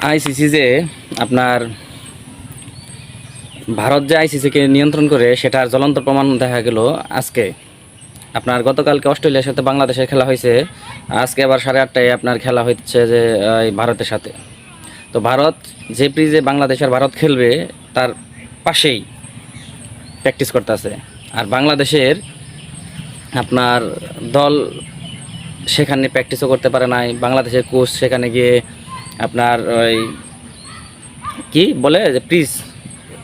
ICC যে আপনার ভারত যে আইসিসিকে নিয়ন্ত্রণ করে সেটার জ্বলন্ত প্রমাণ দেখা গেল আজকে। আপনার গতকালকে অস্ট্রেলিয়ার সাথে বাংলাদেশের খেলা হয়েছে, আজকে আবার 8:30টায় আপনার খেলা হচ্ছে যে এই ভারতের সাথে। তো ভারত যে পিচে বাংলাদেশ আর ভারত খেলবে তার পাশেই প্র্যাকটিস করতেছে। আর বাংলাদেশের আপনার দল সেখানে প্র্যাকটিসও করতে পারে নাই। বাংলাদেশের কোচ সেখানে গিয়ে আপনার ওই কি বলে যে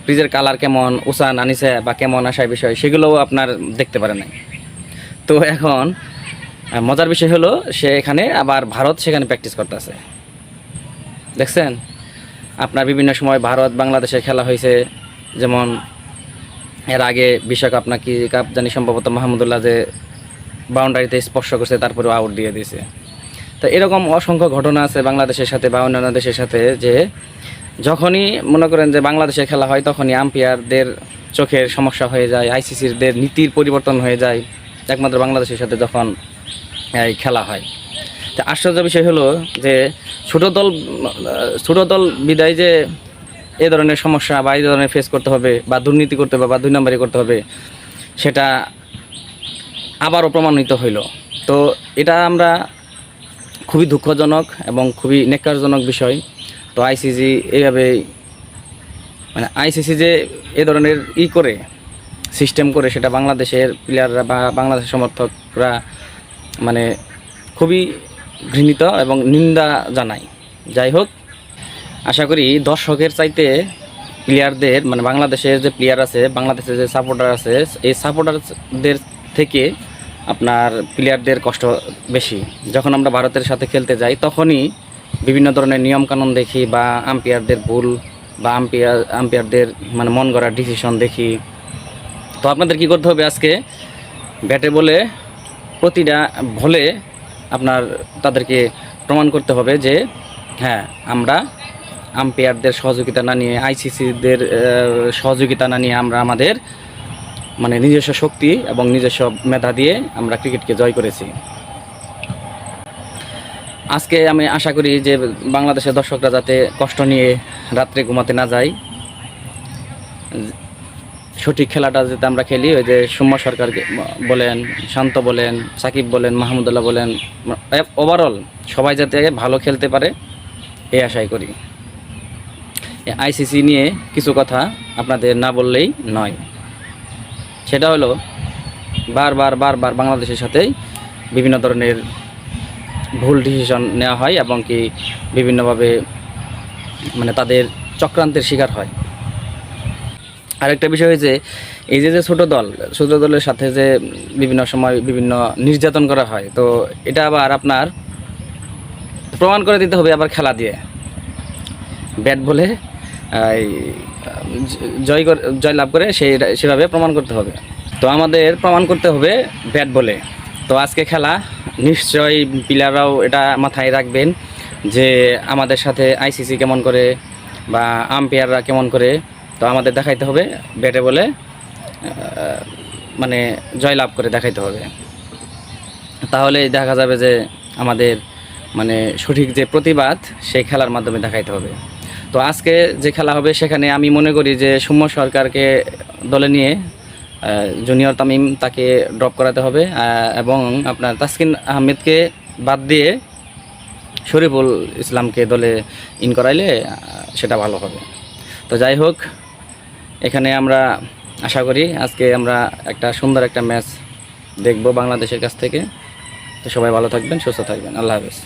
পিচের কালার কেমন উসান আনিছে বা কেমন আসার বিষয় সেগুলোও আপনার দেখতে পারে নাই। তো এখন মজার বিষয় হলো সে এখানে আবার ভারত সেখানে প্র্যাকটিস করতেছে। দেখছেন আপনার বিভিন্ন সময় ভারত বাংলাদেশের খেলা হয়েছে, যেমন এর আগে বিশ্বকাপ নাকি কাপ জানি সম্ভবত মাহমুদুল্লাহ যে বাউন্ডারিতে স্পর্শ করছে তারপরেও আউট দিয়ে দিয়েছে। তো এরকম অসংখ্য ঘটনা আছে বাংলাদেশের সাথে বা অন্যান্য দেশের সাথে, যে যখনই মনে করেন যে বাংলাদেশের খেলা হয় তখনই আম্পায়ারদের চোখের সমস্যা হয়ে যায়, আইসিসিদের নীতির পরিবর্তন হয়ে যায় একমাত্র বাংলাদেশের সাথে যখন এই খেলা হয়। তো আশ্চর্য বিষয় হলো যে ছোটো দল বিদায় যে এ ধরনের সমস্যা বা এই ধরনের ফেস করতে হবে বা দুর্নীতি করতে হবে বা 2 নম্বরই করতে হবে, সেটা আবারও প্রমাণিত হইল। তো এটা আমরা খুবই দুঃখজনক এবং খুবই নেক্কারজনক বিষয়। তো আইসিসি এইভাবে মানে আইসিসি যে এ ধরনের করে সিস্টেম করে সেটা বাংলাদেশের প্লেয়াররা বা বাংলাদেশের সমর্থকরা মানে খুবই ঘৃণিত এবং নিন্দা জানায়। যাই হোক, আশা করি দর্শকের চাইতে প্লেয়ারদের মানে বাংলাদেশের যে প্লেয়ার আছে, বাংলাদেশের যে সাপোর্টার আছে, এই সাপোর্টারদের থেকে আপনার প্লেয়ারদের কষ্ট বেশি। যখন আমরা ভারতের সাথে খেলতে যাই তখনই বিভিন্ন ধরনের নিয়মকানুন দেখি বা আম্পায়ারদের ভুল বা আম্পায়ারদের মানে মন গড়া ডিসিশন দেখি। তো আপনাদের কি করতে হবে, আজকে ব্যাটে বলে প্রতিটা বলে আপনার তাদেরকে প্রমাণ করতে হবে যে হ্যাঁ, আমরা আম্পায়ারদের সহযোগিতা না নিয়ে, আইসিসিদের সহযোগিতা না নিয়ে আমরা আমাদের মানে নিজস্ব শক্তি এবং নিজস্ব মেধা দিয়ে আমরা ক্রিকেটকে জয় করেছি। আজকে আমি আশা করি যে বাংলাদেশের দর্শকরা যাতে কষ্ট নিয়ে রাত্রে ঘুমাতে না যায়, সঠিক খেলাটা যাতে আমরা খেলি। ওই যে সৌম্য সরকার বলেন, শান্ত বলেন, সাকিব বলেন, মাহমুদুল্লাহ বলেন, ওভারঅল সবাই যাতে ভালো খেলতে পারে এই আশাই করি। আইসিসি নিয়ে কিছু কথা আপনাদের না বললেই নয়। সেটা হলো বারবার বাংলাদেশের সাথেই বিভিন্ন ধরনের ভুল ডিসিশন নেওয়া হয় এবং কি বিভিন্নভাবে মানে তাদের চক্রান্তের শিকার হয়। আরেকটা বিষয় হয়েছে এই যে ছোট দলের সাথে যে বিভিন্ন সময় বিভিন্ন নির্যাতন করা হয়, তো এটা আবার আপনার প্রমাণ করে দিতে হবে আবার খেলা দিয়ে, ব্যাট বলে জয় লাভ করে সেভাবে প্রমাণ করতে হবে। তো আমাদের প্রমাণ করতে হবে ব্যাট বলে। তো আজকে খেলা নিশ্চয়ই প্লেয়াররাও এটা মাথায় রাখবেন যে আমাদের সাথে আইসিসি কেমন করে বা আম্পায়াররা কেমন করে। তো আমাদের দেখাইতে হবে ব্যাটে বলে মানে জয়লাভ করে দেখাইতে হবে। তাহলে দেখা যাবে যে আমাদের মানে সঠিক যে প্রতিবাদ সেই খেলার মাধ্যমে দেখাইতে হবে। তো আজকে যে খেলা হবে সেখানে আমি মনে করি যে সৌম্য সরকারকে দলে নিয়ে জুনিয়র তামিম তাকে ড্রপ করাতে হবে এবং আপনার তাসকিন আহমেদকে বাদ দিয়ে শরীফুল ইসলামকে দলে ইন করাইলে সেটা ভালো হবে। তো যাই হোক, এখানে আমরা আশা করি আজকে আমরা একটা সুন্দর একটা ম্যাচ দেখব বাংলাদেশের কাছ থেকে। তো সবাই ভালো থাকবেন, সুস্থ থাকবেন। আল্লাহ হাফেজ।